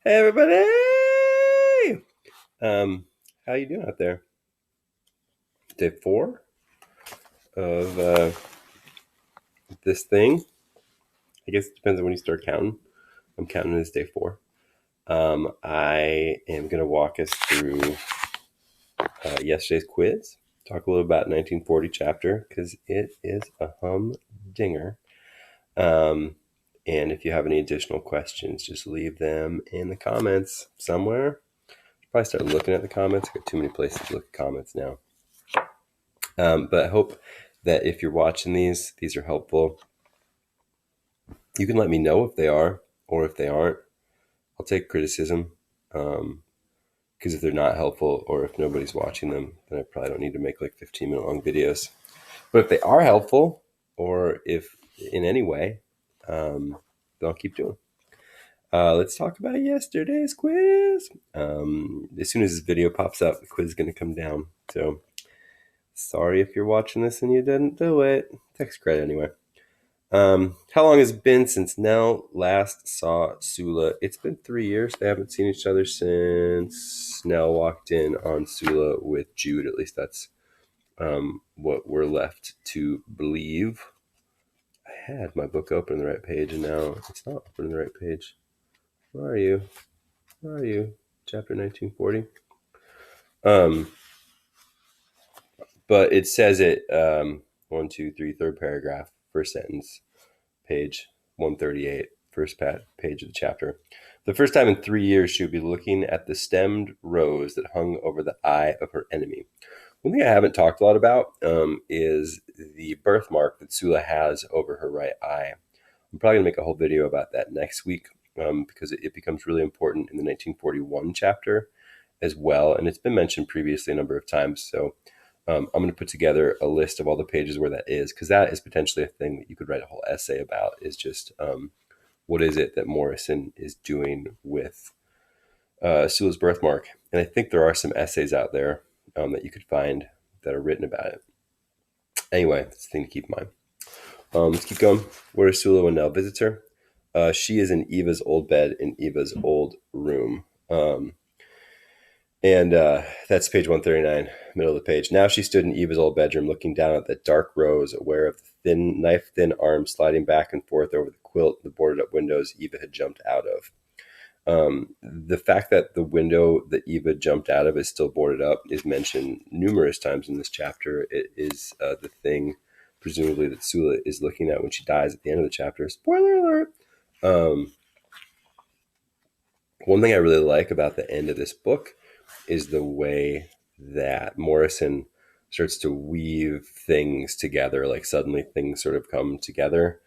Hey everybody! How you doing out there? Day 4 of this thing. I guess it depends on when you start counting. I'm counting as day 4. I am going to walk us through yesterday's quiz. Talk a little about 1940 chapter because it is a humdinger. Um, and if you have any additional questions, just leave them in the comments somewhere. Probably start looking at the comments. I got too many places to look at comments now. But I hope that if you're watching these are helpful. You can let me know if they are or if they aren't. I'll take criticism because if they're not helpful or if nobody's watching them, then I probably don't need to make like 15-minute long videos. But if they are helpful or if in any way, then I'll keep doing. Let's talk about yesterday's quiz. As soon as this video pops up, the quiz is going to come down. So sorry if you're watching this and you didn't do it. Takes credit anyway. How long has it been since Nell last saw Sula? It's been 3 years. They haven't seen each other since Nell walked in on Sula with Jude. At least that's what we're left to believe. I had my book open on the right page, and now it's not open on the right page. Where are you? Where are you? Chapter 1940. But it says it 1, 2, 3, third paragraph, first sentence, page 138, first page of the chapter. The first time in 3 years, she would be looking at the stemmed rose that hung over the eye of her enemy. One thing I haven't talked a lot about is the birthmark that Sula has over her right eye. I'm probably going to make a whole video about that next week because it becomes really important in the 1941 chapter as well. And it's been mentioned previously a number of times. So I'm going to put together a list of all the pages where that is, because that is potentially a thing that you could write a whole essay about, is just what is it that Morrison is doing with Sula's birthmark. And I think there are some essays out there that you could find that are written about it. Anyway, that's the thing to keep in mind. Let's keep going. Where is Sula when Nell visits her? She is in Eva's old bed in Eva's old room. And that's page 139, middle of the page. Now she stood in Eva's old bedroom looking down at the dark rose, aware of the thin, knife-thin arms sliding back and forth over the quilt, the boarded-up windows Eva had jumped out of. The fact that the window that Eva jumped out of is still boarded up is mentioned numerous times in this chapter. It is the thing, presumably, that Sula is looking at when she dies at the end of the chapter. Spoiler alert! One thing I really like about the end of this book is the way that Morrison starts to weave things together. Like suddenly things sort of come together.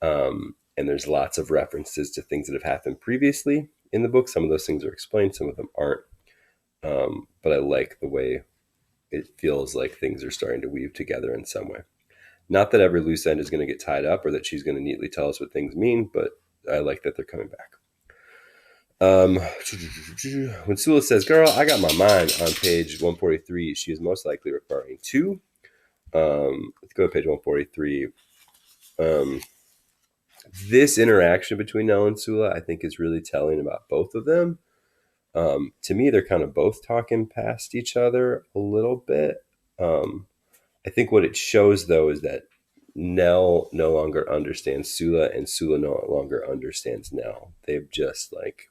And there's lots of references to things that have happened previously in the book. Some of those things are explained, some of them aren't. But I like the way it feels like things are starting to weave together in some way. Not that every loose end is going to get tied up or that she's going to neatly tell us what things mean, but I like that they're coming back. When Sula says, girl, I got my mind on page 143, she is most likely referring to, let's go to page 143. This interaction between Nell and Sula, I think, is really telling about both of them. To me, they're kind of both talking past each other a little bit. I think what it shows, though, is that Nell no longer understands Sula and Sula no longer understands Nell. They've just like,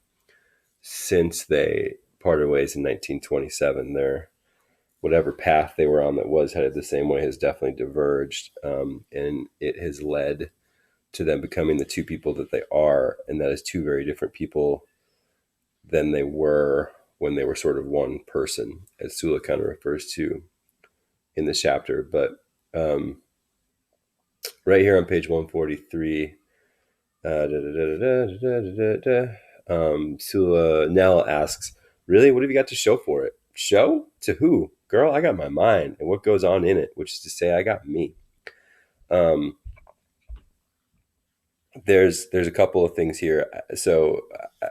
since they parted ways in 1927, their whatever path they were on that was headed the same way has definitely diverged. And it has led to them becoming the two people that they are. And that is two very different people than they were when they were sort of one person, as Sula kind of refers to in this chapter. But right here on page 143, Sula Nell asks, really, what have you got to show for it? Show? To who? Girl, I got my mind and what goes on in it, which is to say I got me. There's a couple of things here. So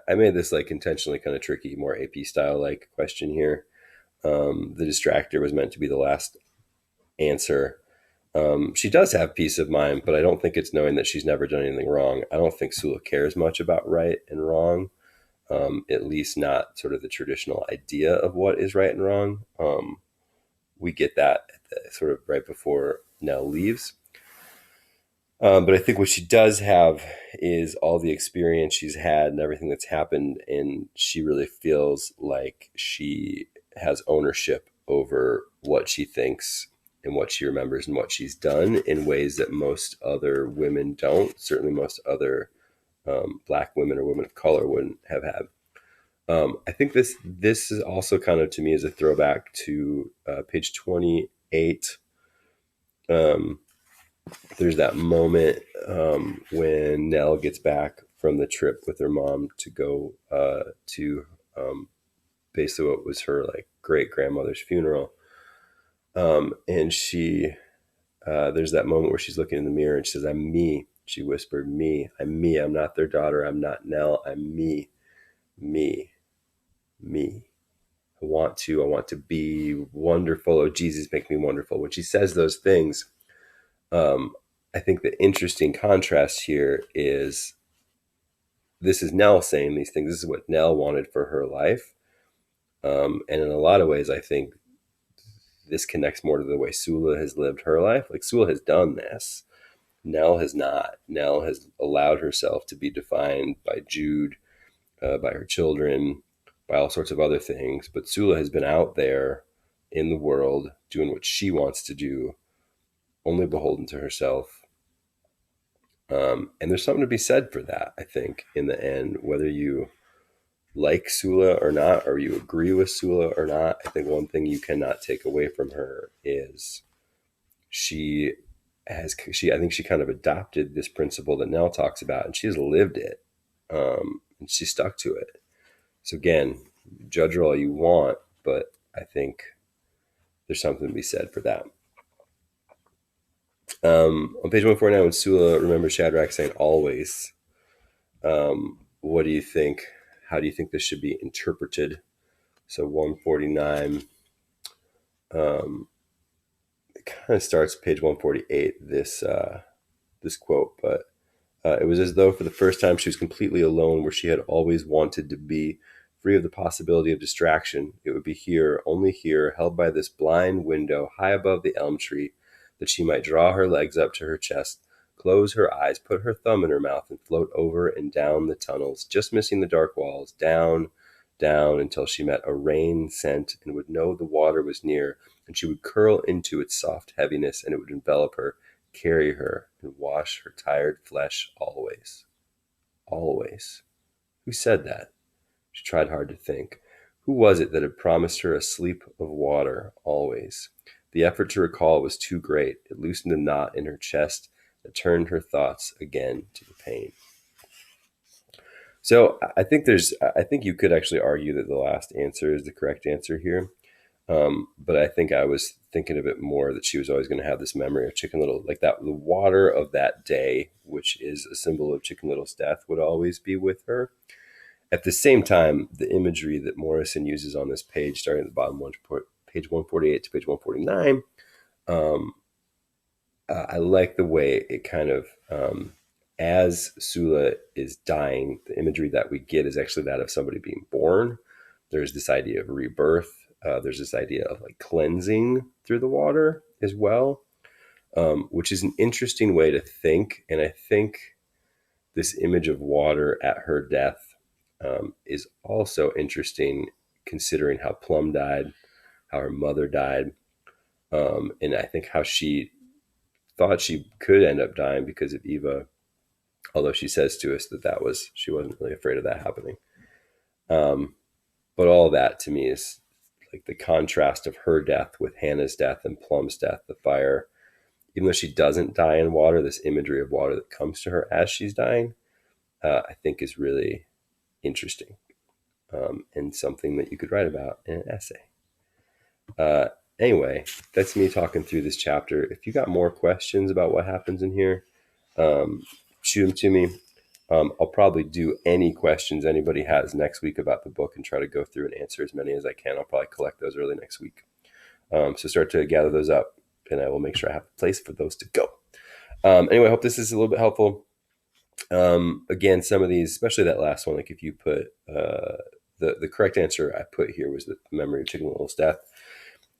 I made this like intentionally kind of tricky, more AP style like question here. The distractor was meant to be the last answer. She does have peace of mind, but I don't think it's knowing that she's never done anything wrong. I don't think Sula cares much about right and wrong. at least not sort of the traditional idea of what is right and wrong. We get that sort of right before Nell leaves. But I think what she does have is all the experience she's had and everything that's happened. And she really feels like she has ownership over what she thinks and what she remembers and what she's done in ways that most other women don't. Certainly, most other Black women or women of color wouldn't have had. I think this is also kind of to me is a throwback to page 28. Um, there's that moment when Nell gets back from the trip with her mom to go to basically what was her like great grandmother's funeral, and she there's that moment where she's looking in the mirror and she says, "I'm me." She whispered, "Me. I'm me. I'm not their daughter. I'm not Nell. I'm me, me, me. I want to be wonderful. Oh, Jesus, make me wonderful." When she says those things, um, I think the interesting contrast here is this is Nell saying these things. This is what Nell wanted for her life. And in a lot of ways, I think this connects more to the way Sula has lived her life. Like Sula has done this. Nell has not. Nell has allowed herself to be defined by Jude, by her children, by all sorts of other things. But Sula has been out there in the world doing what she wants to do, only beholden to herself. And there's something to be said for that, I think, in the end, whether you like Sula or not, or you agree with Sula or not. I think one thing you cannot take away from her is she I think she kind of adopted this principle that Nell talks about, and she's lived it, and she stuck to it. So again, judge her all you want, but I think there's something to be said for that. On page 149, when Sula remembers Shadrach saying always, what do you think? How do you think this should be interpreted? So 149, it kind of starts page 148, this quote, but it was as though for the first time she was completely alone where she had always wanted to be, free of the possibility of distraction. It would be here, only here, held by this blind window high above the elm tree, that she might draw her legs up to her chest, close her eyes, put her thumb in her mouth, and float over and down the tunnels, just missing the dark walls, down, down, until she met a rain scent and would know the water was near, and she would curl into its soft heaviness, and it would envelop her, carry her, and wash her tired flesh always. Always. Who said that? She tried hard to think. Who was it that had promised her a sleep of water always? The effort to recall was too great. It loosened a knot in her chest that turned her thoughts again to the pain. So I think you could actually argue that the last answer is the correct answer here. But I think I was thinking of it more that she was always going to have this memory of Chicken Little, like that, the water of that day, which is a symbol of Chicken Little's death, would always be with her. At the same time, the imagery that Morrison uses on this page, starting at the bottom, page 148 to page 149, I like the way it kind of, as Sula is dying, the imagery that we get is actually that of somebody being born. There's this idea of rebirth. There's this idea of like cleansing through the water as well, which is an interesting way to think. And I think this image of water at her death is also interesting, considering how Plum died, how her mother died, and I think how she thought she could end up dying because of Eva, although she says to us that she wasn't really afraid of that happening. But all that to me is like the contrast of her death with Hannah's death and Plum's death, the fire. Even though she doesn't die in water, this imagery of water that comes to her as she's dying, I think is really interesting, and something that you could write about in an essay. Anyway, that's me talking through this chapter. If you got more questions about what happens in here, shoot them to me. I'll probably do any questions anybody has next week about the book and try to go through and answer as many as I can. I'll probably collect those early next week. So start to gather those up, and I will make sure I have a place for those to go. Anyway, I hope this is a little bit helpful. Again, some of these, especially that last one, like if you put the correct answer I put here was the memory of Chicken Little's death.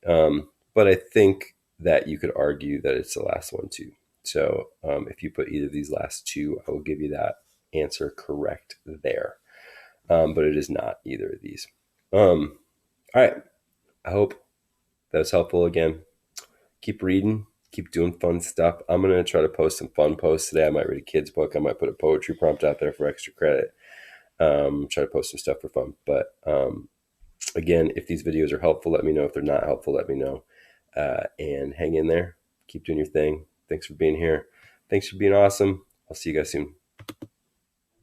But I think that you could argue that it's the last one too. So if you put either of these last two, I will give you that answer correct there. But it is not either of these. All right. I hope that was helpful again. Keep reading, keep doing fun stuff. I'm going to try to post some fun posts today. I might read a kid's book. I might put a poetry prompt out there for extra credit. Try to post some stuff for fun. But again, if these videos are helpful, let me know. If they're not helpful, let me know. And hang in there. Keep doing your thing. Thanks for being here. Thanks for being awesome. I'll see you guys soon.